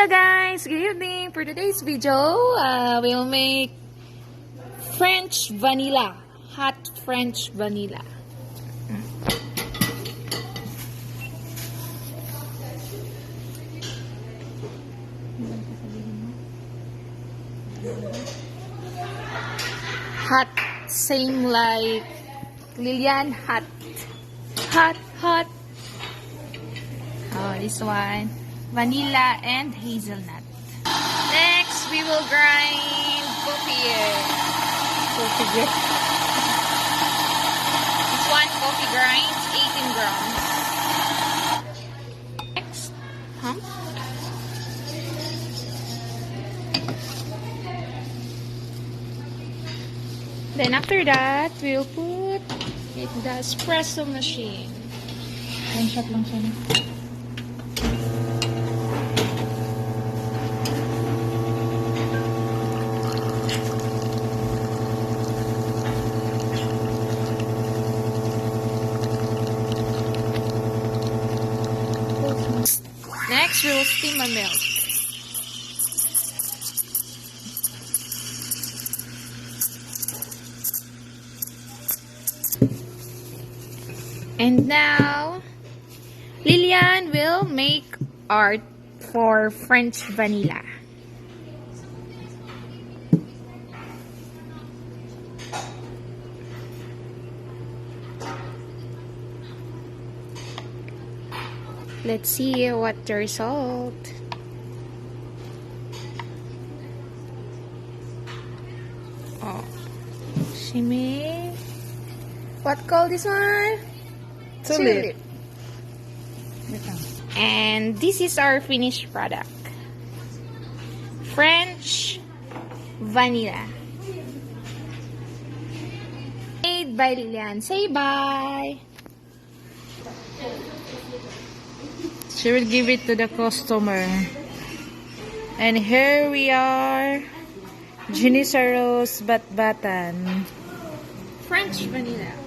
Hello guys, good evening. For today's video, we'll make French vanilla, hot French vanilla. Hot, same like Lilian, hot. Oh, this one, vanilla and hazelnut. Next, we will grind coffee. This one coffee grinds 18 grams. Next, Then after that, we'll put in the espresso machine. One shot lang siya. Next, we will steam our milk. And now, Lilian will make art for French vanilla. Let's see what the result. Oh, she made, what call this one? Tulip. And this is our finished product. French vanilla. Made by Lilian. Say bye. She will give it to the customer. And here we are. Jinisaros Batbatan. French vanilla.